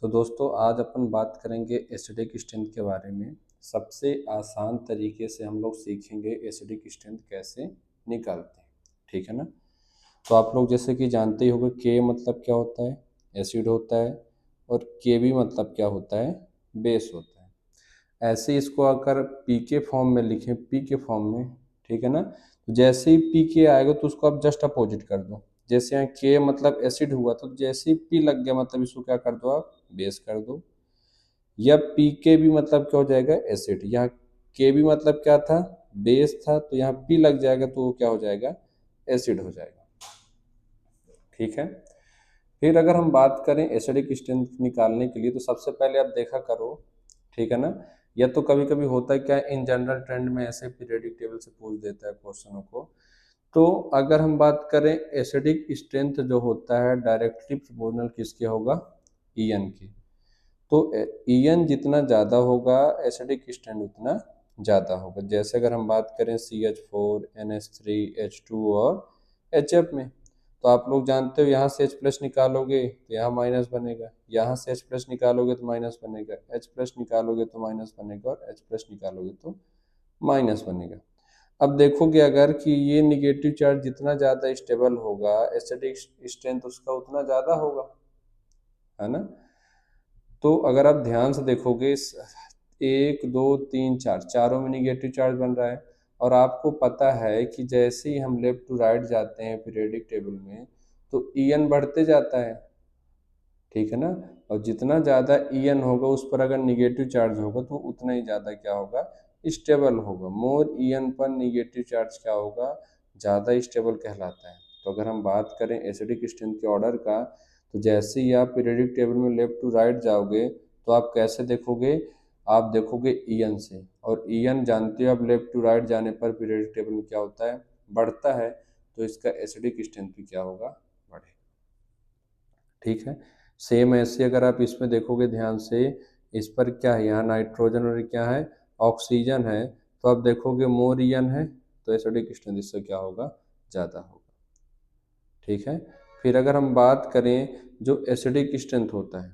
तो दोस्तों आज अपन बात करेंगे एसिडिक स्ट्रेंथ के बारे में। सबसे आसान तरीके से हम लोग सीखेंगे एसिडिक स्ट्रेंथ कैसे निकालते हैं, ठीक है ना। तो आप लोग जैसे कि जानते ही होंगे के मतलब क्या होता है, एसिड होता है, और के भी मतलब क्या होता है, बेस होता है। ऐसे इसको अगर पी के फॉर्म में लिखें, पी के फॉर्म में, ठीक है ना। तो जैसे ही पी के आएगा तो उसको आप जस्ट अपोजिट कर दो। जैसे यहाँ के मतलब एसिड हुआ तो जैसे ही पी लग गया मतलब इसको क्या कर दो, आप बेस कर दो। या पी के भी मतलब क्या हो जाएगा, एसिड। यहाँ के भी मतलब क्या था, बेस था, तो यहाँ पी लग जाएगा तो वो क्या हो जाएगा, एसिड हो जाएगा, ठीक है। फिर अगर हम बात करें एसिडिक स्ट्रेंथ निकालने के लिए तो सबसे पहले आप देखा करो, ठीक है ना। या तो कभी कभी होता है क्या, इन जनरल ट्रेंड में ऐसे पीरियोडिक टेबल से पूछ देता है क्वेश्चनों को। तो अगर हम बात करें एसिडिक स्ट्रेंथ जो होता है डायरेक्टली प्रोपोर्शनल किसके होगा, ईएन के। तो ईएन जितना ज़्यादा होगा एसिडिक स्ट्रेंथ उतना ज़्यादा होगा। जैसे अगर हम बात करें CH4 NH3 H2 और HF में, तो आप लोग जानते हो यहाँ से H प्लस निकालोगे तो यहाँ माइनस बनेगा, यहाँ से H प्लस निकालोगे तो माइनस बनेगा, H प्लस निकालोगे तो माइनस बनेगा, और H प्लस निकालोगे तो माइनस बनेगा। अब देखोगे अगर कि ये निगेटिव चार्ज जितना ज़्यादा स्टेबल होगा एसिडिक स्ट्रेंथ उसका उतना ज़्यादा होगा, है ना। तो अगर आप ध्यान से देखोगे, एक दो तीन चार, चारों में निगेटिव चार्ज बन रहा है। और आपको पता है कि जैसे ही हम लेफ्ट टू राइट जाते हैं पीरियोडिक टेबल में तो ईएन बढ़ते जाता है, ठीक है ना। और जितना ज़्यादा ईएन होगा उस पर अगर निगेटिव चार्ज होगा तो उतना ही ज़्यादा क्या होगा, स्टेबल होगा। मोर ईएन पर निगेटिव चार्ज क्या होगा, ज़्यादा स्टेबल कहलाता है। तो अगर हम बात करें एसिडिक स्ट्रेंथ के ऑर्डर का, तो जैसे ही आप पीरियोडिक टेबल में लेफ्ट टू राइट जाओगे तो आप कैसे देखोगे, आप देखोगे ईएन से। और ईएन जानते हो आप लेफ्ट टू राइट जाने पर पीरियोडिक टेबल में क्या होता है, बढ़ता है। तो इसका एसिडिक स्ट्रेंथ भी क्या होगा, बढ़ेगा, ठीक है। सेम ऐसे अगर आप इसमें देखोगे ध्यान से, इस पर क्या है, यहाँ नाइट्रोजन और क्या है, ऑक्सीजन है। तो आप देखोगे मोर ईएन है तो एसिडिक स्ट्रेंथ इससे क्या होगा, ज़्यादा होगा, ठीक है। फिर अगर हम बात करें जो एसिडिक स्ट्रेंथ होता है,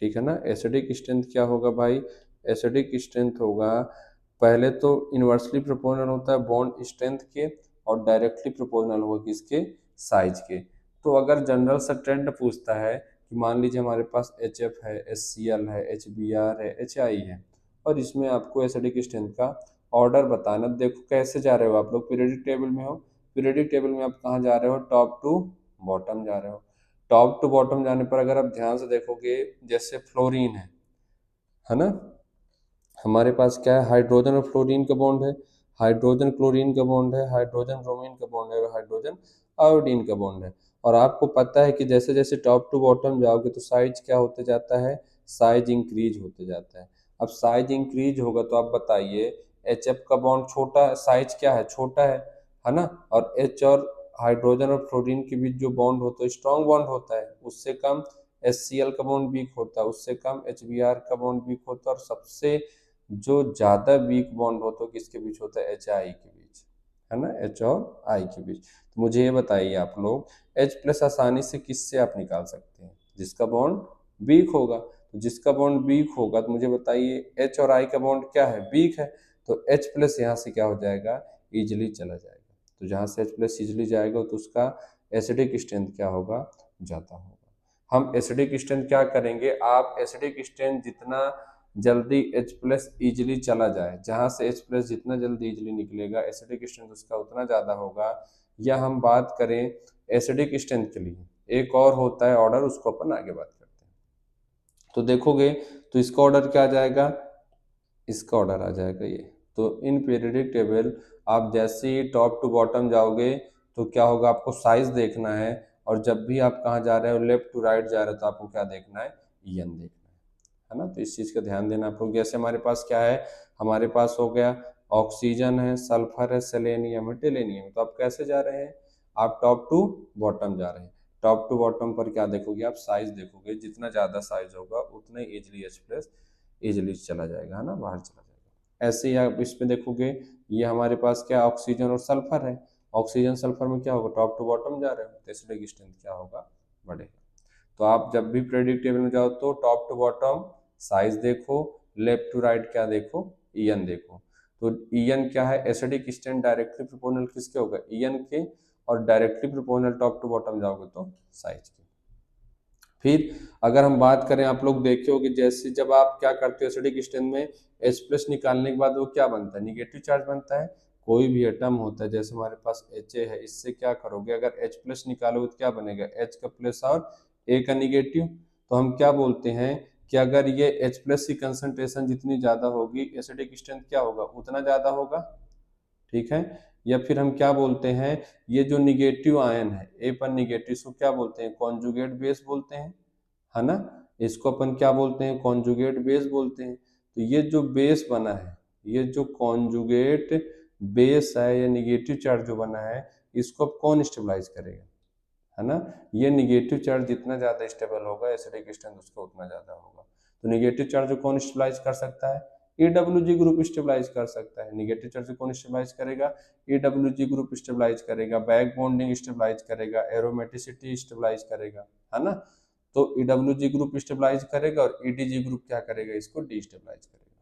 ठीक है ना। एसिडिक स्ट्रेंथ क्या होगा भाई, एसिडिक स्ट्रेंथ होगा, पहले तो इन्वर्सली प्रोपोर्शनल होता है बॉन्ड स्ट्रेंथ के, और डायरेक्टली प्रोपोर्शनल होगा किसके, साइज के। तो अगर जनरल सा ट्रेंड पूछता है कि मान लीजिए हमारे पास HF है, HCl है, HBr है, HI है, और इसमें आपको एसिडिक स्ट्रेंथ का ऑर्डर बताना। देखो कैसे जा रहे हो आप लोग, पीरियोडिक टेबल में हो, पीरियोडिक टेबल में आप कहाँ जा रहे हो, टॉप टू बॉटम जा रहे हो। टॉप टू बॉटम जाने पर अगर आप ध्यान से देखोगे, जैसे फ्लोरीन है ना, हमारे पास क्या है, हाइड्रोजन और फ्लोरीन का बॉन्ड है, हाइड्रोजन क्लोरीन का बॉन्ड है, हाइड्रोजन ब्रोमीन का बॉन्ड है, और हाइड्रोजन आयोडीन का बॉन्ड है। और आपको पता है कि जैसे जैसे टॉप टू बॉटम जाओगे तो साइज क्या होते जाता है, साइज इंक्रीज होते जाता है। अब साइज इंक्रीज होगा तो आप बताइए, HF का बॉन्ड छोटा है, साइज क्या है, छोटा है ना। और H और हाइड्रोजन और फ्लोरीन के बीच जो बॉन्ड होता है स्ट्रॉन्ग बॉन्ड होता है, उससे कम HCl का बॉन्ड वीक होता है, उससे कम HBr का बॉन्ड वीक होता है, और सबसे जो ज्यादा वीक बॉन्ड होता है किसके बीच होता है, H आई के बीच, है ना, H और I के बीच। तो मुझे ये बताइए आप लोग, H प्लस आसानी से किससे आप निकाल सकते हैं, जिसका बॉन्ड वीक होगा। तो जिसका बॉन्ड वीक होगा तो मुझे बताइए H और I का बॉन्ड क्या है, वीक है। तो H प्लस यहाँ से क्या हो जाएगा, इजिली चला जाएगा। तो जहाँ से H प्लस इजिली जाएगा तो उसका एसिडिक स्ट्रेंथ क्या होगा, ज़्यादा होगा। हम एसिडिक स्ट्रेंथ क्या करेंगे, आप एसिडिक स्ट्रेंथ जितना जल्दी H प्लस ईजिली चला जाए, जहाँ से H प्लस जितना जल्दी ईजिली निकलेगा एसिडिक स्ट्रेंथ उसका उतना ज़्यादा होगा। या हम बात करें एसिडिक स्ट्रेंथ के लिए एक और होता है ऑर्डर, उसको अपन आगे बात करते हैं। तो देखोगे तो इसका ऑर्डर क्या आ जाएगा, इसका ऑर्डर आ जाएगा ये। तो इन पीरियोडिक टेबल आप जैसे ही टॉप टू बॉटम जाओगे तो क्या होगा, आपको साइज देखना है। और जब भी आप कहाँ जा रहे हो, लेफ्ट टू राइट जा रहे हो, तो आपको क्या देखना है, ईएन देखना है ना। तो इस चीज़ का ध्यान देना आप लोग। जैसे हमारे पास क्या है, हमारे पास हो गया ऑक्सीजन है, सल्फर है, सेलेनियम है, टेलेनियम है। तो आप कैसे जा रहे हैं, आप टॉप टू बॉटम जा रहे हैं। टॉप टू बॉटम पर क्या देखोगे, आप साइज देखोगे, जितना ज़्यादा साइज होगा उतना ही इजिली H प्लस इजिली चला जाएगा, है ना, बाहर चला जाएगा। ऐसे ही आप इसमें देखोगे, ये हमारे पास क्या ऑक्सीजन और सल्फर है, ऑक्सीजन सल्फर में क्या होगा, टॉप टू बॉटम जा रहे हो तो एसिडिक स्ट्रेंथ क्या होगा, बढ़ेगा। तो आप जब भी पीरियोडिक टेबल में जाओ तो टॉप टू बॉटम साइज देखो, लेफ्ट टू राइट क्या देखो, ईएन देखो। तो ईएन क्या है, एसिडिक स्टैंड डायरेक्टली प्रोपोर्शनल किसके होगा, ईएन के, और directly proportional top to bottom जाओगे तो साइज के। फिर अगर हम बात करें, आप लोग देखे हो कि जैसे जब आप क्या करते हो एसिडिक स्टैंड में H प्लस निकालने के बाद वो क्या बनता है, निगेटिव चार्ज बनता है। कोई भी एटम होता है, जैसे हमारे पास HA है, इससे क्या करोगे, अगर H प्लस निकालोगे तो क्या बनेगा, H का प्लस और A का निगेटिव। तो हम क्या बोलते हैं कि अगर ये H प्लस की कंसंट्रेशन जितनी ज्यादा होगी, एसिडिक स्ट्रेंथ क्या होगा, उतना ज्यादा होगा, ठीक है। या फिर हम क्या बोलते हैं, ये जो निगेटिव आयन है ए पर निगेटिव, इसको क्या बोलते हैं, कॉन्जुगेट बेस बोलते हैं, है ना। इसको अपन क्या बोलते हैं, कॉन्जुगेट बेस बोलते हैं। तो ये जो बेस बना है, ये जो कॉन्जुगेट बेस है, या निगेटिव चार्ज जो बना है, इसको अब कौन स्टेबलाइज करेगा, है ना। ये निगेटिव चार्ज जितना ज्यादा स्टेबल होगा, एसिडिक स्ट्रेंथ उसका उतना ज्यादा होगा। तो निगेटिव चार्ज को कौन स्टेबलाइज कर सकता है, EWG ग्रुप स्टेबलाइज कर सकता है। निगेटिव चार्ज को कौन स्टेबलाइज करेगा, EWG ग्रुप स्टेबलाइज करेगा, बैक बॉन्डिंग स्टेबलाइज करेगा, एरोमेटिसिटी स्टेबलाइज करेगा, है ना। तो EWG ग्रुप स्टेबलाइज करेगा और EDG ग्रुप क्या करेगा, इसको डिस्टेबलाइज करेगा,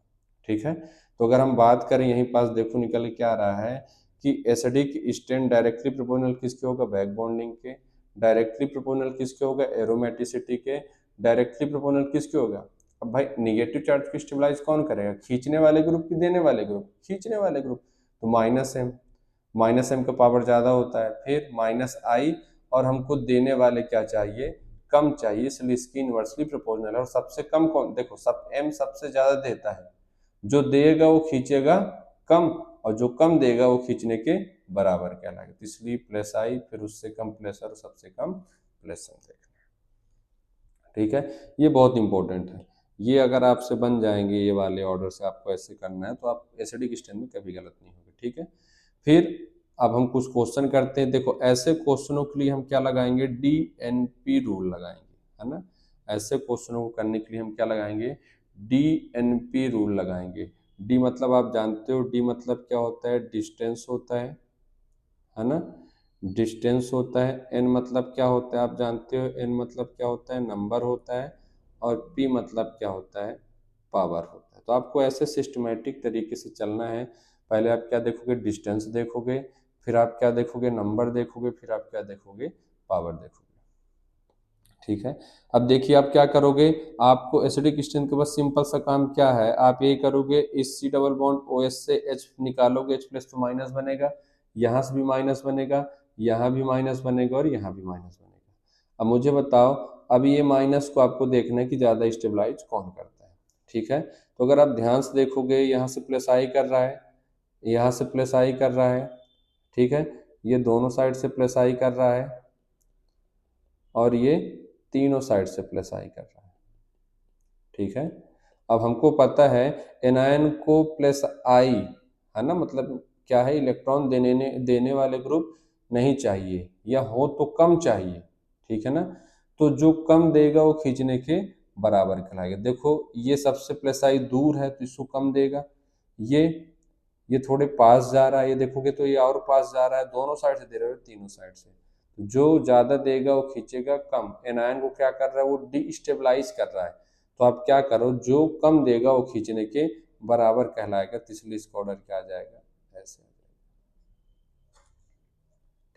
ठीक है। तो अगर हम बात करें, यहीं पास देखो निकल क्या रहा है कि एसिडिक स्ट्रेंथ डायरेक्टली प्रोपोर्शनल किसके होगा, बैक बॉन्डिंग के। डायरेक्टली प्रोपोर्शनल किसके होगा, एरोमेटिसिटी के। डायरेक्टली प्रोपोर्शनल किसके होगा, अब भाई निगेटिव चार्ज को स्टेबलाइज कौन करेगा, खींचने वाले ग्रुप की देने वाले ग्रुप, खींचने वाले ग्रुप। तो माइनस एम का पावर ज्यादा होता है, फिर माइनस आई, और हमको देने वाले क्या चाहिए, कम चाहिए, इसलिए इसकी इनवर्सली प्रोपोर्शनल है। और सबसे कम कौन, देखो सब एम सबसे ज्यादा देता है, जो देगा वो खींचेगा कम, और जो कम देगा वो खींचने के बराबर कहलाएगा। तो इसलिए प्लस आई, फिर उससे कम प्लस और सबसे कम प्लस एम देखना, ठीक है। ये बहुत इंपॉर्टेंट है। ये अगर आपसे बन जाएंगे ये वाले ऑर्डर से, आपको ऐसे करना है, तो आप एसिडिक स्टैंड में कभी गलत नहीं होगी, ठीक है। फिर अब हम कुछ क्वेश्चन करते हैं। देखो ऐसे क्वेश्चनों के लिए हम क्या लगाएंगे, DNP रूल लगाएंगे, है ना। ऐसे क्वेश्चनों को करने के लिए हम क्या लगाएंगे, DNP रूल लगाएंगे। डी मतलब आप जानते हो, डी मतलब क्या होता है, डिस्टेंस होता है ना, डिस्टेंस होता है। एन मतलब क्या होता है, आप जानते हो, एन मतलब क्या होता है, नंबर होता है। और पी मतलब क्या होता है, पावर होता है। तो आपको ऐसे सिस्टमेटिक तरीके से चलना है। पहले आप क्या देखोगे, डिस्टेंस देखोगे, फिर आप क्या देखोगे, नंबर देखोगे, फिर आप क्या देखोगे, पावर देखोगे, ठीक है। अब देखिए आप क्या करोगे, आपको एसिडिक स्ट्रेंथ के बाद सिंपल सा काम क्या है, आप ये करोगे, इस C double bond O S से एच निकालोगे, एच प्लस तो माइनस बनेगा, यहाँ से भी माइनस बनेगा, यहाँ भी माइनस बनेगा, और यहाँ भी माइनस बनेगा। अब मुझे बताओ, अब ये माइनस को आपको देखना है कि ज्यादा स्टेबलाइज कौन करता है, ठीक है। तो अगर आप ध्यान से देखोगे, यहाँ से प्लस आई कर रहा है, यहाँ से प्लस आई कर रहा है, ठीक है। ये दोनों साइड से प्लस आई कर रहा है, और ये तीनों साइड से प्लस आई कर रहा है, ठीक है। अब हमको पता है एनायन को प्लस आई, है ना, मतलब क्या है, इलेक्ट्रॉन देने वाले ग्रुप नहीं चाहिए, या हो तो कम चाहिए, ठीक है ना। तो जो कम देगा वो खींचने के बराबर कहलाएगा। देखो ये सबसे प्लस आई दूर है तो इसको कम देगा, ये ये थोड़े पास जा रहा है, ये देखोगे तो ये और पास जा रहा है, दोनों साइड से दे रहे हो, तीनों साइड से। तो जो ज्यादा देगा वो खींचेगा कम। एनायन को क्या कर रहा है, वो डिस्टेबलाइज कर रहा है। तो आप क्या करो, जो कम देगा वो खींचने के बराबर कहलाएगा, तो इसलिए इसका ऑर्डर क्या आ जाएगा, ऐसे,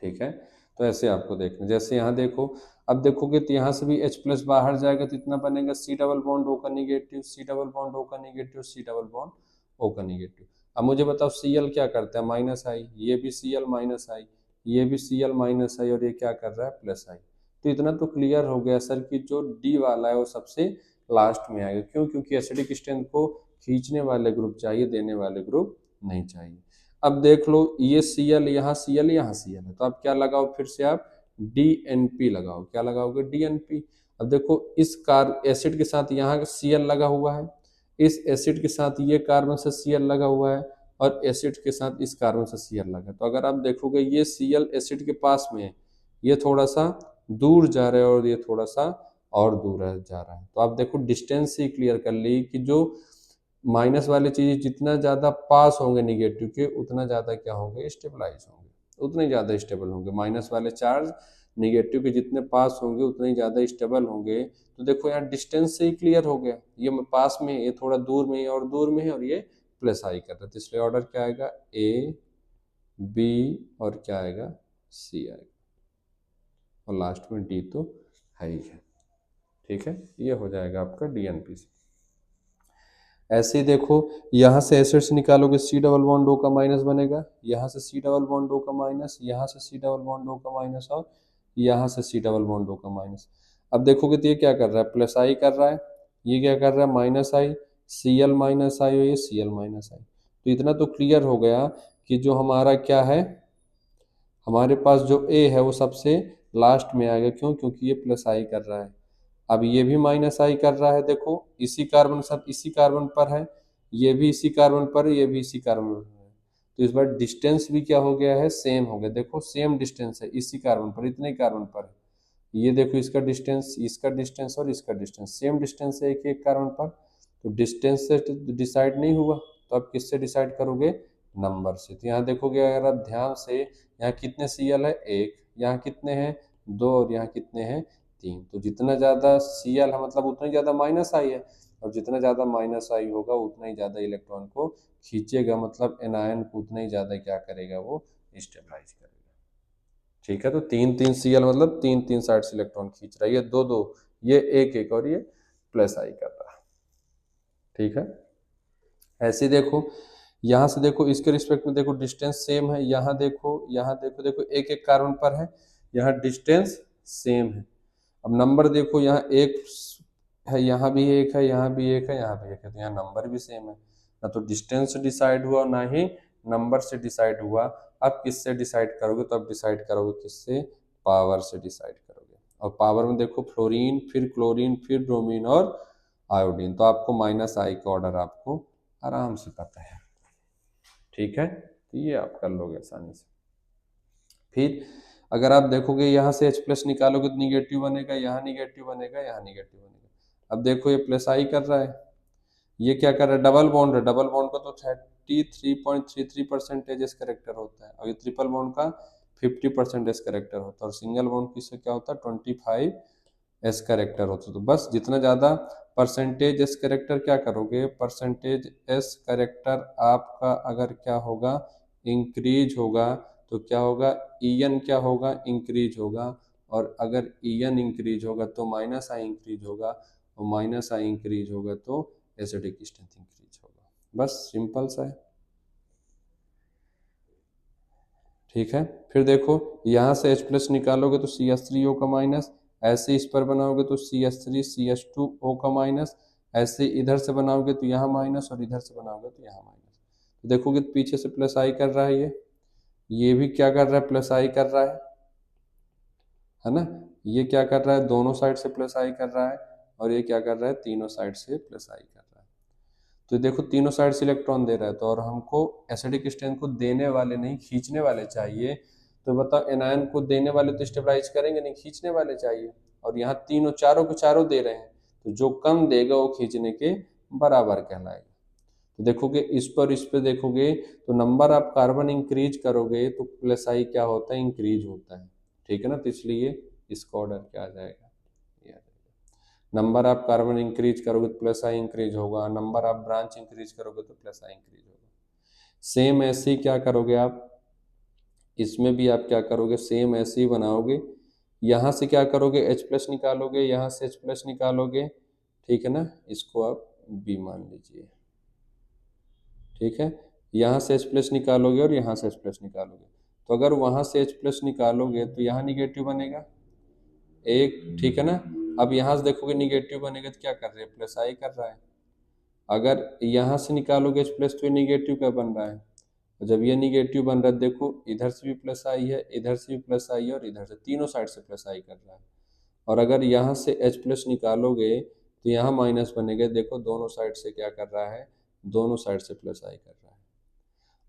ठीक है। तो ऐसे आपको देखना, जैसे यहाँ देखो, अब देखोगे तो यहाँ से भी H प्लस बाहर जाएगा तो इतना बनेगा, सी डबल बॉन्ड ओ का negative, C double bond O का negative, C double bond O का निगेटिव। अब मुझे बताओ Cl क्या करता है, माइनस आई, ये भी Cl माइनस आई, ये भी Cl माइनस आई, और ये क्या कर रहा है, प्लस आई। तो इतना तो क्लियर हो गया सर कि जो डी वाला है वो सबसे लास्ट में आएगा। क्यों, क्योंकि एसिडिक स्ट्रेंथ को खींचने वाले ग्रुप चाहिए, देने वाले ग्रुप नहीं चाहिए। अब देख लो, ये Cl यहाँ Cl यहाँ Cl है, तो आप क्या लगाओ, फिर से आप DNP लगाओ, क्या लगाओगे, DNP। अब देखो इस कार एसिड के साथ यहाँ Cl लगा हुआ है, इस एसिड के साथ ये कार्बन से Cl लगा हुआ है, और एसिड के साथ इस कार्बन से Cl लगा। तो अगर आप देखोगे ये Cl एसिड के पास में है, ये थोड़ा सा दूर जा रहा है, और ये थोड़ा सा और दूर जा रहा है। तो आप देखो डिस्टेंस से क्लियर कर ली कि जो माइनस वाली चीज जितना ज्यादा पास होंगे निगेटिव के, उतना ज्यादा क्या होंगे, स्टेबलाइज होंगे, उतने ज्यादा स्टेबल होंगे। माइनस वाले चार्ज निगेटिव के जितने पास होंगे उतने ही ज़्यादा स्टेबल होंगे। तो देखो यहाँ डिस्टेंस से ही क्लियर हो गया, ये पास में है, ये थोड़ा दूर में है और दूर में है, और ये प्लस आई कर रहा है, तो इसलिए ऑर्डर क्या आएगा, ए बी और क्या आएगा, सी आएगा, और लास्ट में डी तो है ही है। ठीक है, ये हो जाएगा आपका डीएनपीसी। ऐसे ही देखो यहाँ से एसिड्स निकालोगे, सी डबल बॉन्ड ओ का माइनस बनेगा, यहाँ से सी डबल बॉन्ड ओ का माइनस, यहाँ से सी डबल बॉन्ड ओ का माइनस, और यहाँ से सी डबल बॉन्ड ओ का माइनस। अब देखोगे तो ये क्या कर रहा है, प्लस आई कर रहा है, ये क्या कर रहा है, माइनस आई, सी एल माइनस आई और ये सी एल माइनस आई। तो इतना तो क्लियर हो गया कि जो हमारा क्या है, हमारे पास जो ए है वो सबसे लास्ट में आएगा। क्यों, क्योंकि ये प्लस आई कर रहा है। अब ये भी माइनस आई कर रहा है, देखो इसी कार्बन सब इसी कार्बन पर है, ये भी इसी कार्बन पर है, ये भी इसी कार्बन पर है। तो इस बार डिस्टेंस भी क्या हो गया है, सेम हो गया। देखो सेम डिस्टेंस है इसी कार्बन पर, इतने कार्बन पर है। ये देखो इसका डिस्टेंस और इसका डिस्टेंस सेम डिस्टेंस है एक एक कार्बन पर। तो डिस्टेंस से डिसाइड नहीं हुआ, तो अब किससे डिसाइड करोगे, नंबर से। तो यहाँ देखोगे अगर आप ध्यान से, यहाँ कितने Cl है, एक, यहाँ कितने हैं, दो, और यहाँ कितने हैं, तीन। तो जितना ज़्यादा Cl है मतलब उतना ही ज़्यादा माइनस आई है, और जितना ज़्यादा माइनस आई होगा उतना ही ज़्यादा इलेक्ट्रॉन को खींचेगा, मतलब एनायन को उतना ही ज़्यादा क्या करेगा, वो स्टेबलाइज करेगा। ठीक है, तो तीन तीन Cl मतलब तीन तीन साइड से इलेक्ट्रॉन खींच रहा है, ये दो दो, ये एक एक, और ये प्लस आई कर रहा है। ठीक है, ऐसे देखो यहाँ से देखो इसके रिस्पेक्ट में देखो डिस्टेंस सेम है, यहाँ देखो, यहाँ देखो, देखो एक एक कार्बन पर है, यहाँ डिस्टेंस सेम है। अब नंबर देखो, यहाँ एक है, यहाँ भी एक है, यहाँ भी एक है, यहाँ भी एक है, तो यहाँ नंबर भी सेम है। ना तो डिस्टेंस से डिसाइड हुआ, ना ही नंबर से डिसाइड हुआ। अब किससे डिसाइड करोगे, तो अब डिसाइड करोगे किससे, पावर से डिसाइड करोगे। और पावर में देखो फ्लोरीन, फिर क्लोरीन, फिर ब्रोमीन और आयोडीन, तो आपको माइनस आई का ऑर्डर आपको आराम से पता है। ठीक है, तो ये आप कर लोगे आसानी से। फिर अगर आप देखोगे यहाँ से H प्लस निकालोगे तो निगेटिव बनेगा, यहाँ निगेटिव बनेगा, यहाँ निगेटिव बनेगा। अब देखो ये प्लस आई कर रहा है, ये क्या कर रहा है, डबल बॉन्ड है, डबल बॉन्ड का तो 33.33% करेक्टर होता है, और ये ट्रिपल बॉन्ड का 50% करेक्टर होता है, और सिंगल बॉन्ड किससे क्या होता है, 25 करेक्टर होता है। तो बस जितना ज़्यादा परसेंटेज एस करेक्टर क्या करोगे, परसेंटेज एस करेक्टर आपका अगर क्या होगा, इंक्रीज होगा, तो क्या होगा, ईएन क्या होगा, इंक्रीज होगा। और अगर ईएन इंक्रीज होगा तो माइनस आई इंक्रीज होगा, और माइनस आई इंक्रीज होगा तो एसिडिक स्ट्रेंथ इंक्रीज होगा। बस सिंपल सा है। ठीक है, फिर देखो यहाँ से H प्लस निकालोगे तो CH3O का माइनस, ऐसे इस पर बनाओगे तो CH3 CH2O का माइनस, ऐसे इधर से बनाओगे तो यहाँ माइनस, और इधर से बनाओगे तो यहाँ माइनस। तो देखोगे तो पीछे से प्लस आई कर रहा है, ये भी क्या कर रहा है, प्लस आई कर रहा है ना। ये क्या कर रहा है, दोनों साइड से प्लस आई कर रहा है, और ये क्या कर रहा है, तीनों साइड से प्लस आई कर रहा है। तो देखो तीनों साइड से इलेक्ट्रॉन दे रहा है, तो और हमको एसिडिक स्ट्रेंथ को देने वाले नहीं खींचने वाले चाहिए। तो बताओ एनायन को देने वाले तो स्टेबलाइज करेंगे नहीं, खींचने वाले चाहिए। और यहाँ तीनों चारों को चारों दे रहे हैं, तो जो कम देगा वो खींचने के बराबर कहलाएगा। तो देखोगे इस पे देखोगे तो नंबर आप कार्बन इंक्रीज करोगे तो प्लस आई क्या होता है, इंक्रीज होता है। ठीक है ना, तो इसलिए इसका ऑर्डर क्या आ जाएगा, ये आ जाएगा। नंबर आप कार्बन इंक्रीज करोगे तो प्लस आई इंक्रीज होगा, नंबर आप ब्रांच इंक्रीज करोगे तो प्लस आई इंक्रीज होगा। सेम ऐसे ही क्या करोगे आप, इसमें भी आप क्या करोगे, सेम ऐसे ही बनाओगे। यहाँ से क्या करोगे, H प्लस निकालोगे, यहाँ से H प्लस निकालोगे। ठीक है ना, इसको आप बी मान लीजिए। ठीक है, यहाँ से H प्लस निकालोगे और यहाँ से H प्लस निकालोगे, तो अगर वहाँ से H प्लस निकालोगे तो यहाँ निगेटिव बनेगा एक। ठीक है ना, अब यहाँ से देखोगे निगेटिव बनेगा तो क्या कर रहे हैं, प्लस आई कर रहा है। अगर यहाँ से निकालोगे H प्लस तो ये निगेटिव क्या बन रहा है, और जब ये निगेटिव बन रहा है देखो इधर से भी प्लस आई है, इधर से भी प्लस आई है, और इधर से तीनों साइड से प्लस आई कर रहा है। और अगर यहाँ से H प्लस निकालोगे तो यहाँ माइनस बनेगा, देखो दोनों साइड से क्या कर रहा है, दोनों साइड से प्लस आई कर रहा है।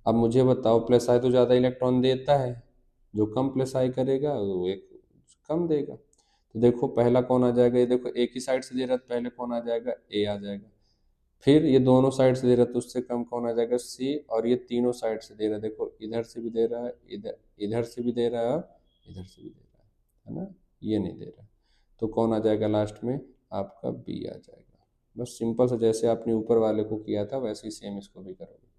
अब मुझे बताओ प्लस आई तो ज़्यादा इलेक्ट्रॉन देता है, जो कम प्लस आई करेगा वो एक कम देगा। तो देखो पहला कौन आ जाएगा, ये देखो एक ही साइड से दे रहा है, पहले कौन आ जाएगा, ए आ जाएगा। फिर ये दोनों साइड से दे रहा है तो उससे कम कौन आ जाएगा, सी। और ये तीनों साइड से दे रहा है, देखो इधर से भी दे रहा है, इधर इधर से भी दे रहा है, और इधर से भी दे रहा है। है ना, ये नहीं दे रहा, तो कौन आ जाएगा लास्ट में, आपका बी आ जाएगा। बस सिंपल से जैसे आपने ऊपर वाले को किया था वैसे ही सेम इसको भी करोगे।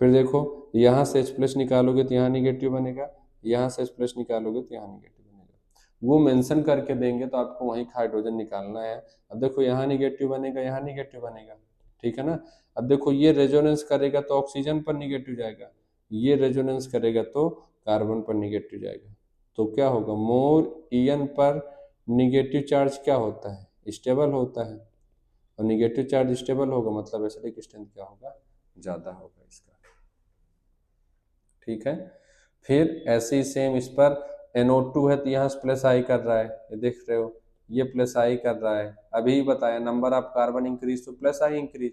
फिर देखो यहाँ से H प्लस निकालोगे तो यहाँ निगेटिव बनेगा, यहाँ से H प्लस निकालोगे तो यहाँ निगेटिव बनेगा। वो मेंशन करके देंगे तो आपको वहीं का हाइड्रोजन निकालना है। अब देखो यहाँ निगेटिव बनेगा, यहाँ निगेटिव बनेगा, ठीक है ना। अब देखो ये रेजोनेंस करेगा तो ऑक्सीजन पर निगेटिव जाएगा, ये रेजोनेंस करेगा तो कार्बन पर निगेटिव जाएगा। तो क्या होगा, मोर ईएन पर निगेटिव चार्ज क्या होता है, स्टेबल होता है, और निगेटिव चार्ज स्टेबल होगा मतलब एसिडिक स्ट्रेंथ क्या होगा, ज़्यादा होगा इसका, ठीक है। फिर ऐसे ही सेम इस पर NO2 है तो यहाँ से प्लस आई कर रहा है, ये देख रहे हो, ये प्लस आई कर रहा है, अभी बताया नंबर ऑफ कार्बन इंक्रीज तो प्लस आई इंक्रीज,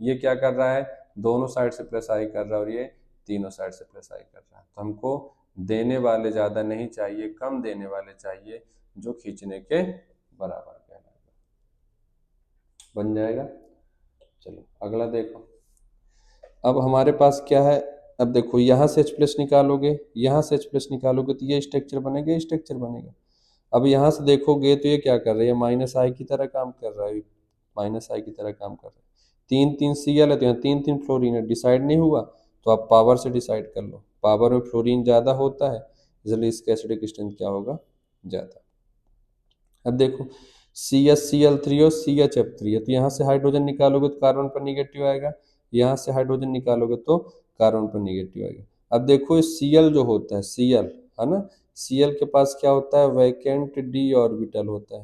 ये क्या कर रहा है, दोनों साइड से प्लस आई कर रहा है और ये तीनों साइड से प्लस आई कर रहा है। तो हमको देने वाले ज़्यादा नहीं चाहिए, कम देने वाले चाहिए, जो खींचने के बराबर कहलाएगा, बन जाएगा। चलो अगला देखो, अब हमारे पास क्या है, अब देखो यहाँ से H प्लस निकालोगे, यहाँ से H प्लस निकालोगे तो ये स्ट्रक्चर बनेगा, ये स्ट्रक्चर बनेगा। अब यहाँ से देखोगे तो ये क्या कर रही है, माइनस आई की तरह काम कर रहा है, माइनस आई की तरह काम कर रहा है। तीन तीन Cl है तो यहाँ तीन तीन फ्लोरीन है, डिसाइड नहीं हुआ तो आप पावर से डिसाइड कर लो, पावर में फ्लोरीन ज़्यादा होता है इसलिए इसका एसिडिक स्ट्रेंथ क्या होगा, ज़्यादा। अब देखो CH और CHF है तो यहाँ से हाइड्रोजन निकालोगे तो कार्बन पर निगेटिव आएगा, यहाँ से हाइड्रोजन निकालोगे तो कार्बन पर निगेटिव आएगा। अब देखो Cl जो होता है, Cl है ना, Cl के पास क्या होता है, वैकेंट d ऑर्बिटल होता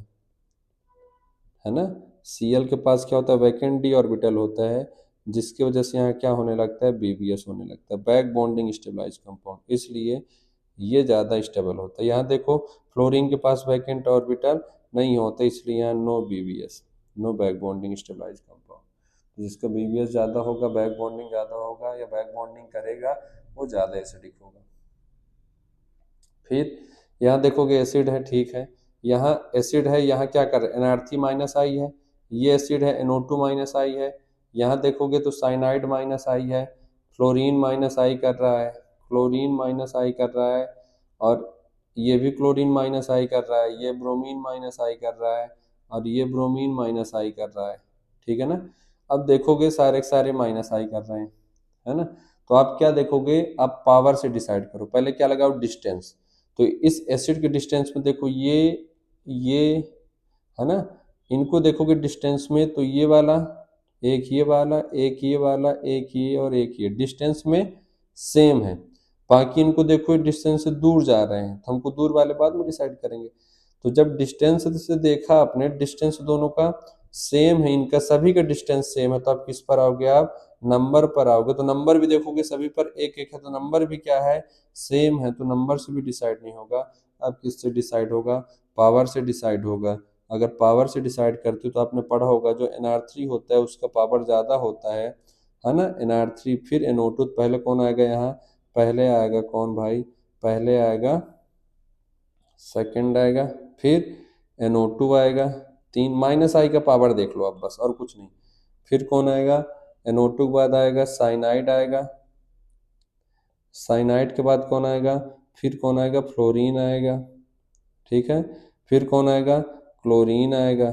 है ना, Cl के पास क्या होता है, वैकेंट d ऑर्बिटल होता है, जिसकी वजह से यहाँ क्या होने लगता है, BBS होने लगता है, बैक बॉन्डिंग स्टेबलाइज कंपाउंड, इसलिए ये ज़्यादा स्टेबल होता है। यहाँ देखो फ्लोरीन के पास वैकेंट ऑर्बिटल नहीं होता इसलिए यहाँ no BBS, no back bonding stabilise compound, जिसका BBS ज़्यादा होगा, बैक बॉन्डिंग ज़्यादा होगा या बैक बॉन्डिंग करेगा वो ज़्यादा एसिडिक होगा। फिर यहाँ देखोगे एसिड है, ठीक है, यहाँ एसिड है, यहाँ क्या कर रहे हैं, NR3 माइनस आई है, ये एसिड है NO2 माइनस आई है, यहाँ देखोगे तो साइनाइड माइनस आई है, फ्लोरीन माइनस आई कर रहा है, क्लोरीन माइनस आई कर रहा है, और ये भी क्लोरीन माइनस आई कर रहा है, ये ब्रोमीन माइनस आई कर रहा है, और ये ब्रोमीन माइनस आई कर रहा है, ठीक है ना। अब देखोगे सारे सारे माइनस आई कर रहे हैं, है ना। तो आप क्या देखोगे, आप पावर से डिसाइड करो, पहले क्या लगाओ, डिस्टेंस। तो इस एसिड के डिस्टेंस में देखो ये है ना, इनको देखोगे डिस्टेंस में तो ये वाला, एक ये वाला, एक ये वाला, एक ये और एक ये डिस्टेंस में सेम है। बाकी इनको देखो डिस्टेंस से दूर जा रहे हैं तो हमको दूर वाले बाद में डिसाइड करेंगे। तो जब डिस्टेंस से देखा आपने, डिस्टेंस दोनों का सेम है, इनका सभी का डिस्टेंस सेम है, तो आप किस पर आओगे, आप नंबर पर आओगे। तो नंबर भी देखोगे सभी पर एक एक है तो नंबर भी क्या है, सेम है, तो नंबर से भी डिसाइड नहीं होगा। अब किससे डिसाइड होगा, पावर से डिसाइड होगा। अगर पावर से डिसाइड करते हो तो आपने पढ़ा होगा जो NR3 होता है उसका पावर ज़्यादा होता है ना, NR3। फिर NO2 पहले कौन आएगा, यहाँ पहले आएगा कौन भाई, पहले आएगा, सेकंड आएगा, फिर NO2 आएगा, तीन माइनस आई का पावर देख लो अब बस और कुछ नहीं। फिर कौन आएगा, NO2 के बाद आएगा साइनाइड आएगा, साइनाइड के बाद कौन आएगा, फिर कौन आएगा, फ्लोरीन आएगा, ठीक है। फिर कौन आएगा, क्लोरीन आएगा,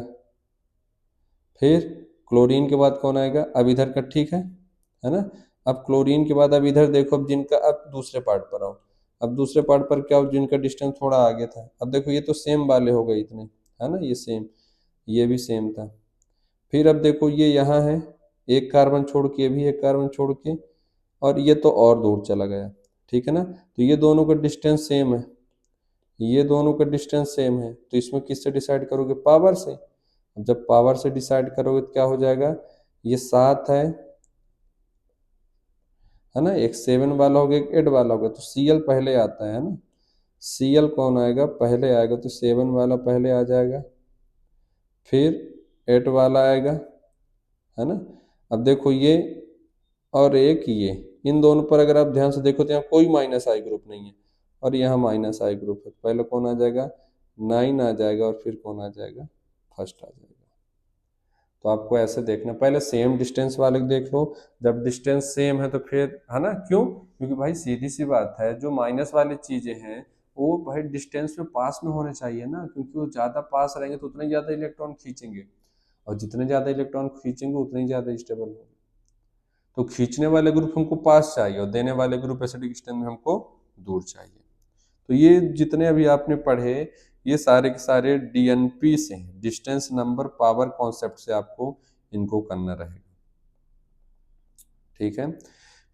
फिर क्लोरीन के बाद कौन आएगा, अब इधर का, ठीक है ना। अब क्लोरीन के बाद अब इधर देखो, अब जिनका, अब दूसरे पार्ट पर आओ, अब दूसरे पार्ट पर क्या हो, जिनका डिस्टेंस थोड़ा आगे था, अब देखो ये तो सेम वाले हो गए इतने, है ना, ये सेम, ये भी सेम था। फिर अब देखो ये यहाँ है, एक कार्बन छोड़ के, ये भी एक कार्बन छोड़ के, और ये तो और दूर चला गया, ठीक है ना। तो ये दोनों का डिस्टेंस सेम है, ये दोनों का डिस्टेंस सेम है, तो इसमें किससे डिसाइड करोगे, पावर से। जब पावर से डिसाइड करोगे तो क्या हो जाएगा, ये 7 है ना, एक 7 वाला हो गया, एक 8 वाला हो गया, तो Cl पहले आता है ना, Cl कौन आएगा, पहले आएगा, तो 7 वाला पहले आ जाएगा, फिर 8 वाला आएगा, है ना। अब देखो ये और एक ये, इन दोनों पर अगर आप ध्यान से देखो तो यहाँ कोई माइनस आई ग्रुप नहीं है और यहाँ माइनस आई ग्रुप है, पहले कौन आ जाएगा, 9 आ जाएगा, और फिर कौन आ जाएगा, फर्स्ट आ जाएगा। तो आपको ऐसे देखना, पहले सेम डिस्टेंस वाले देख लो, जब डिस्टेंस सेम है तो फिर, है ना, क्यों, क्योंकि भाई सीधी सी बात है, जो माइनस वाली चीजें हैं वो भाई डिस्टेंस में पास में होने चाहिए ना, क्योंकि वो ज़्यादा पास रहेंगे तो उतने ज़्यादा इलेक्ट्रॉन खींचेंगे, और जितने ज़्यादा इलेक्ट्रॉन खींचेंगे उतने ही ज़्यादा स्टेबल होंगे। तो खींचने वाले ग्रुप हमको पास चाहिए और देने वाले ग्रुप एसिडिक स्टेट में हमको दूर चाहिए। तो ये जितने अभी आपने पढ़े ये सारे के सारे डीएनपी से हैं, डिस्टेंस नंबर पावर कॉन्सेप्ट से आपको इनको करना रहेगा। ठीक है,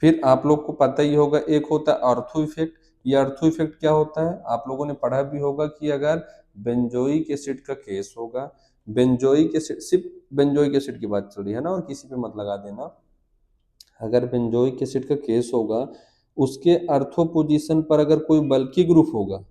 फिर आप लोग को पता ही होगा एक होता है ऑर्थो इफेक्ट। ये ऑर्थो इफेक्ट क्या होता है, आप लोगों ने पढ़ा भी होगा कि अगर बेंजोइक एसिड का केस होगा, बेंजोइक एसिड, सिर्फ बेंजोइक एसिड की बात चल रही है ना, और किसी पे मत लगा देना। अगर बेंजोइक एसिड का केस होगा, उसके अर्थो पोजीशन पर अगर कोई बल्की ग्रुप होगा,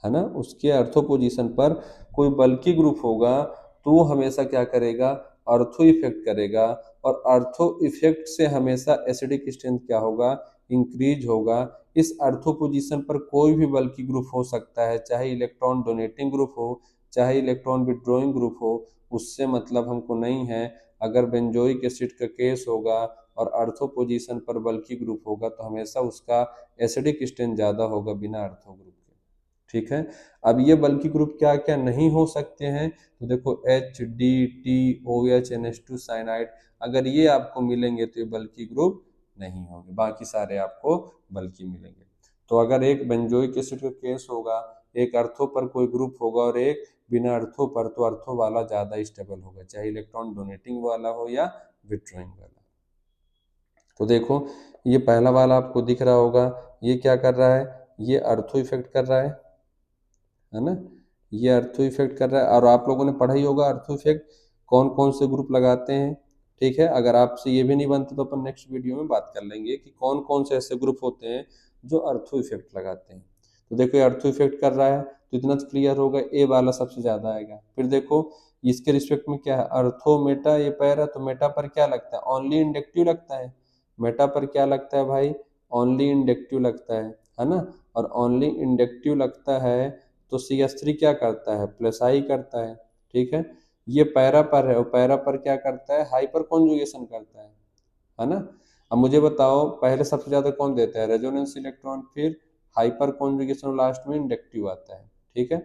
है ना, उसके अर्थो पोजीशन पर कोई बल्की ग्रुप होगा, तो वो हमेशा क्या करेगा, अर्थो इफेक्ट करेगा, और अर्थो इफेक्ट से हमेशा एसिडिक स्ट्रेंथ क्या होगा, इंक्रीज होगा। इस अर्थो पोजीशन पर कोई भी बल्की ग्रुप हो सकता है, चाहे इलेक्ट्रॉन डोनेटिंग ग्रुप हो, चाहे इलेक्ट्रॉन विड्रॉइंग ग्रुप हो, उससे मतलब हमको नहीं है। अगर बेंजोइक एसिड का केस होगा और अर्थो पोजीशन पर बल्की ग्रुप होगा, तो हमेशा उसका एसिडिक स्ट्रेंथ ज़्यादा होगा बिना अर्थो ग्रुप के। ठीक है, अब ये बल्की ग्रुप क्या क्या नहीं हो सकते हैं, तो देखो HDTOH साइनाइड, अगर ये आपको मिलेंगे तो ये बल्की ग्रुप नहीं होंगे, बाकी सारे आपको बल्की मिलेंगे। तो अगर एक बेंजोइक एसिड का केस होगा, एक अर्थो पर कोई ग्रुप होगा और एक बिना अर्थो पर, तो अर्थो वाला ज्यादा स्टेबल होगा, चाहे इलेक्ट्रॉन डोनेटिंग वाला हो या विथड्रॉइंग वाला। तो देखो ये पहला वाला आपको दिख रहा होगा, ये क्या कर रहा है, ये अर्थो इफेक्ट कर रहा है ना, ये अर्थो इफेक्ट कर रहा है। और आप लोगों ने पढ़ा ही होगा अर्थो इफेक्ट कौन कौन से ग्रुप लगाते हैं। ठीक है, अगर आपसे ये भी नहीं बनता तो अपन नेक्स्ट वीडियो में बात कर लेंगे कि कौन कौन से ऐसे ग्रुप होते हैं जो अर्थो इफेक्ट लगाते हैं। तो देखो ये अर्थो इफेक्ट कर रहा है, तो इतना तो क्लियर होगा, ए वाला सबसे ज्यादा आएगा। फिर देखो इसके रिस्पेक्ट में क्या है, अर्थो मेटा, ये पैरा, तो मेटा पर क्या लगता है, ओनली इंडक्टिव लगता है। मेटा पर क्या लगता है भाई, ओनली इंडक्टिव लगता है ना, और ओनली इंडक्टिव लगता है तो CH3 क्या करता है, प्लस आई करता है। ठीक है, ये पैरा पर है, और पैरा पर क्या करता है, हाइपर कॉन्जुगेशन करता है ना। अब मुझे बताओ पहले सबसे ज्यादा कौन देता है, रेजोनेंस इलेक्ट्रॉन, फिर हाइपर कॉन्जुगेशन, लास्ट में इंडक्टिव आता है। ठीक है,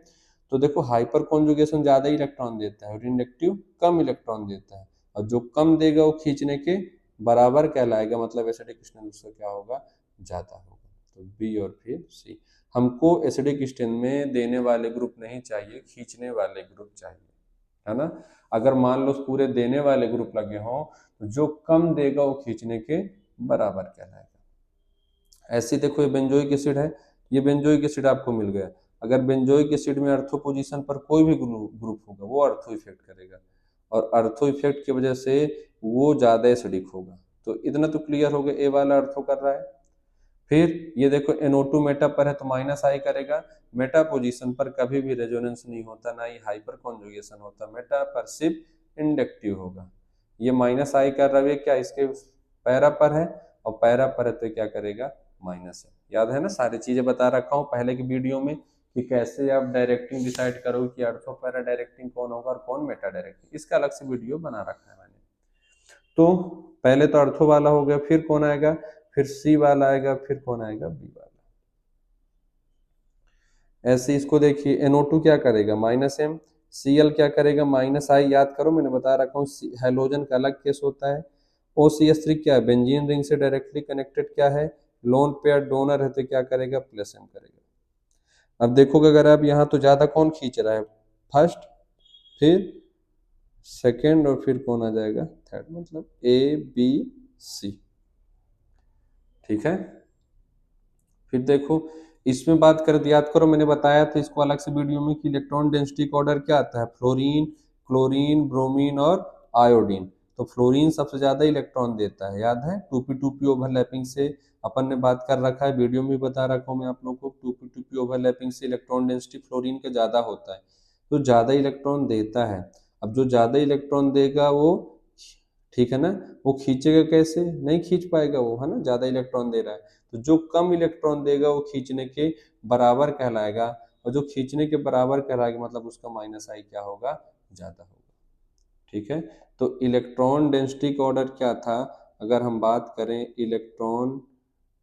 तो देखो हाइपर कॉन्जुगेशन ज्यादा इलेक्ट्रॉन देता है और इंडक्टिव कम इलेक्ट्रॉन देता है, और जो कम देगा वो खींचने के बराबर कहलाएगा, मतलब एसिडिक स्ट्रेंथ उसका क्या होगा, ज्यादा होगा। तो बी और फिर सी। हमको एसिडिक स्ट्रेंथ में देने वाले ग्रुप नहीं चाहिए, खींचने वाले ग्रुप चाहिए, है ना। अगर मान लो पूरे देने वाले ग्रुप लगे हों, तो जो कम देगा वो खींचने के बराबर कहलाएगा। ऐसे देखो ये बेंजोइक एसिड है, ये बेंजोइक एसिड आपको मिल गया। अगर बेंजोइक एसिड में अर्थो पोजीशन पर कोई भी ग्रुप होगा वो अर्थो इफेक्ट करेगा, और अर्थो इफेक्ट की वजह से वो ज्यादा एसिडिक होगा। तो इतना तो क्लियर हो गया, ए वाला अर्थो कर रहा है। फिर ये देखो NO2 मेटा पर है तो माइनस आई करेगा। मेटा पोजीशन पर कभी भी रेजोनेंस नहीं होता, ना ही हाइपर कॉन्जुगेशन होता, मेटा पर सिर्फ इंडक्टिव होगा। ये माइनस आई कर रहा है क्या, इसके पैरा पर है, और पैरा पर है तो क्या करेगा, माइनस है। याद है ना, सारी चीजें बता रखा हूँ पहले की वीडियो में कि कैसे आप डायरेक्टिंग डिसाइड करो कि अर्थो पैरा डायरेक्टिंग कौन होगा और कौन मेटा डायरेक्टिंग, इसका अलग से वीडियो बना रखा है मैंने। तो पहले तो अर्थो वाला हो गया, फिर कौन आएगा, फिर सी वाला आएगा, फिर कौन आएगा, बी वाला। ऐसे इसको देखिए, NO2 क्या करेगा, -M, Cl क्या करेगा, -I। याद करो मैंने बता रखा हूँ हेलोजन का अलग केस होता है। OCH3 क्या है, बेंजीन रिंग से डायरेक्टली कनेक्टेड क्या है, लोन पेयर डोनर है, तो क्या करेगा, +M करेगा। अब देखोगे अगर आप यहाँ तो ज्यादा कौन खींच रहा है, फर्स्ट, फिर सेकेंड, और फिर कौन आ जाएगा, थर्ड, मतलब ABC। ठीक है, फिर देखो इसमें बात करें तो याद करो मैंने बताया था इसको अलग से वीडियो में कि इलेक्ट्रॉन डेंसिटी का ऑर्डर क्या आता है, फ्लोरीन, क्लोरीन, ब्रोमीन और आयोडीन। तो फ्लोरीन सबसे ज्यादा इलेक्ट्रॉन देता है, याद है, 2p2p ओवरलैपिंग से अपन ने बात कर रखा है, वीडियो में बता रखा हूँ मैं आप लोग को, 2p2p ओवरलैपिंग से इलेक्ट्रॉन डेंसिटी फ्लोरीन का ज्यादा होता है, तो ज्यादा इलेक्ट्रॉन देता है। अब जो ज्यादा इलेक्ट्रॉन देगा वो, ठीक है ना, वो खींचेगा कैसे, नहीं खींच पाएगा वो, है ना, ज्यादा इलेक्ट्रॉन दे रहा है। तो जो कम इलेक्ट्रॉन देगा वो खींचने के बराबर कहलाएगा, और जो खींचने के बराबर कहलाएगा मतलब उसका -I क्या होगा, ज्यादा होगा। ठीक है, तो इलेक्ट्रॉन डेंसिटी का ऑर्डर क्या था, अगर हम बात करें इलेक्ट्रॉन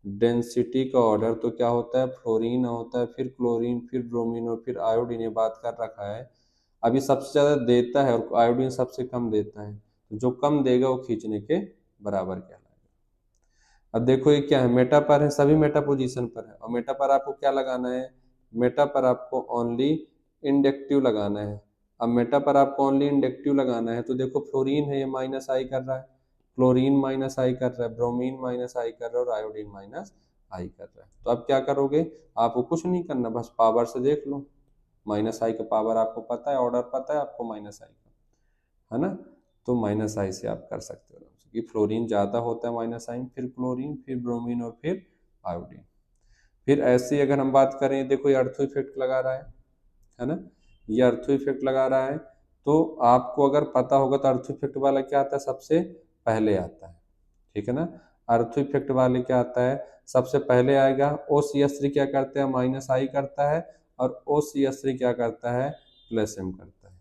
डेंसिटी का ऑर्डर तो क्या होता है, फ्लोरीन होता है, फिर क्लोरीन, फिर ब्रोमीन और फिर आयोडीन, ये बात कर रखा है। अभी सबसे ज़्यादा देता है और आयोडीन सबसे कम देता है, तो जो कम देगा वो खींचने के बराबर कहलाएगा। अब देखो ये क्या है, मेटा पर है, सभी मेटा पोजीशन पर है, और मेटा पर आपको क्या लगाना है, मेटा पर आपको ओनली इंडक्टिव लगाना है। अब मेटा पर आपको ओनली इंडक्टिव लगाना है, तो देखो फ्लोरीन है, ये माइनस आई कर रहा है, क्लोरीन माइनस आई कर रहा है, ब्रोमीन माइनस आई कर रहा है और आयोडीन माइनस आई कर रहा है। तो अब क्या करोगे, आपको कुछ नहीं करना, बस पावर से देख लो, माइनस आई का पावर आपको पता है, ऑर्डर पता है आपको माइनस आई का, है ना। तो माइनस आई से आप कर सकते हो कि फ्लोरीन ज़्यादा होता है माइनस आई, फिर क्लोरीन, फिर ब्रोमीन और फिर आयोडीन। फिर ऐसे ही अगर हम बात करें, देखो ये अर्थो इफेक्ट लगा रहा है ना, ये अर्थो इफेक्ट लगा रहा है, तो आपको अगर पता होगा तो अर्थो इफेक्ट वाला क्या आता है, सबसे पहले आता है, ठीक है ना। अर्थो इफेक्ट वाले क्या आता है, सबसे पहले आएगा। ओ सी एस थ्री क्या करता है, माइनस आई करता है, और ओ सी एस थ्री क्या करता है, प्लस एम करता है,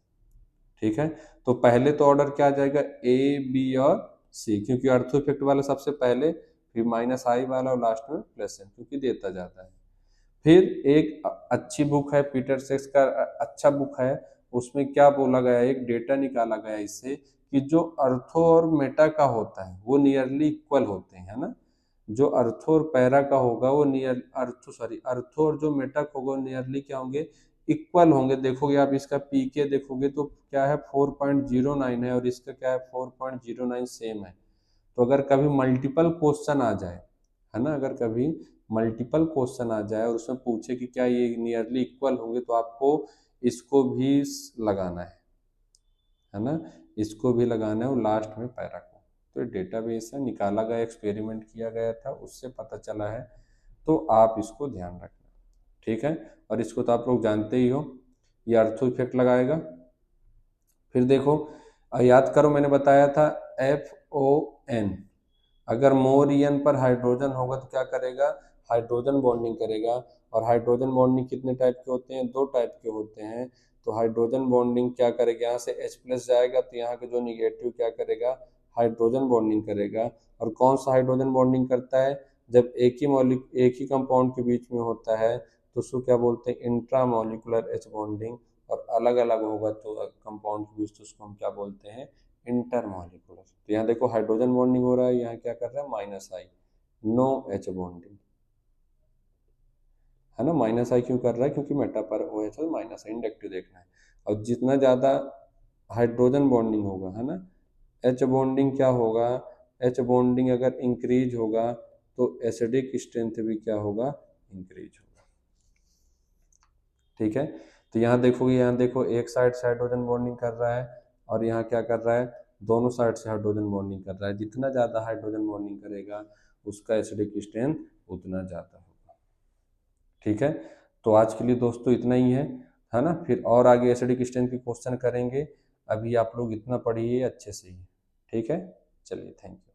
ठीक है। तो पहले तो ऑर्डर क्या आ जाएगा, ए बी और सी, क्योंकि अर्थो इफेक्ट वाला सबसे पहले, फिर माइनस आई वाला और लास्ट में प्लस एम, क्योंकि देता जाता है। फिर एक अच्छी बुक है, पीटर सेक्स का अच्छा बुक है, उसमें क्या बोला गया है, एक डेटा निकाला गया है इससे, कि जो अर्थो और मेटा का होता है वो नियरली इक्वल होते हैं, है ना। जो अर्थो और पैरा का होगा वो नियर अर्थो और जो मेटा का होगा नियरली क्या होंगे, इक्वल होंगे। देखोगे आप इसका पीके देखोगे तो क्या है, 4.09 है, और इसका क्या है, 4.09 सेम है। तो अगर कभी मल्टीपल क्वेश्चन आ जाए, है ना, अगर कभी मल्टीपल क्वेश्चन आ जाए और उसमें पूछे कि क्या ये नियरली इक्वल होंगे, तो आपको इसको भी लगाना है ना, इसको भी लगाना है और लास्ट में पैरा को। तो डेटाबेस है, निकाला गया, एक्सपेरिमेंट किया गया था, उससे पता चला है, तो आप इसको ध्यान रखना, ठीक है। और इसको तो आप लोग जानते ही हो, ये अर्थो इफेक्ट लगाएगा। फिर देखो, याद करो मैंने बताया था FON, अगर मोर ईएन पर हाइड्रोजन होगा तो क्या करेगा, हाइड्रोजन बॉन्डिंग करेगा। और हाइड्रोजन बॉन्डिंग कितने टाइप के होते हैं, दो टाइप के होते हैं। तो हाइड्रोजन बॉन्डिंग क्या करेगा, यहाँ से H प्लस जाएगा तो यहाँ के जो निगेटिव क्या करेगा, हाइड्रोजन बॉन्डिंग करेगा। और कौन सा हाइड्रोजन बॉन्डिंग करता है, जब एक ही कंपाउंड के बीच में होता है तो उसको क्या बोलते हैं, इंट्रामोलिकुलर H बॉन्डिंग। और अलग अलग होगा तो कंपाउंड के बीच, तो उसको हम क्या बोलते हैं, इंटरमॉलिकुलर। तो यहाँ देखो हाइड्रोजन बॉन्डिंग हो रहा है, यहाँ क्या कर रहा है, माइनस आई, नो एच बॉन्डिंग, है ना। माइनस आई क्यों कर रहा है, क्योंकि मेटा पर ओ एच है, माइनस आई इंडक्टिव देखना है। और जितना ज़्यादा हाइड्रोजन बॉन्डिंग होगा, है ना, एच बॉन्डिंग क्या होगा, एच बॉन्डिंग अगर इंक्रीज होगा तो एसिडिक स्ट्रेंथ भी क्या होगा, इंक्रीज होगा, ठीक है। तो यहाँ देखोगे, यहाँ देखो एक साइड से हाइड्रोजन बॉन्डिंग कर रहा है, और यहाँ क्या कर रहा है, दोनों साइड से हाइड्रोजन बॉन्डिंग कर रहा है। जितना ज़्यादा हाइड्रोजन बॉन्डिंग करेगा उसका एसिडिक स्ट्रेंथ उतना ज़्यादा होगा, ठीक है। तो आज के लिए दोस्तों इतना ही है ना। फिर और आगे एसिडिक स्ट्रेंथ के क्वेश्चन करेंगे, अभी आप लोग इतना पढ़िए अच्छे से ही, ठीक है। चलिए, थैंक यू।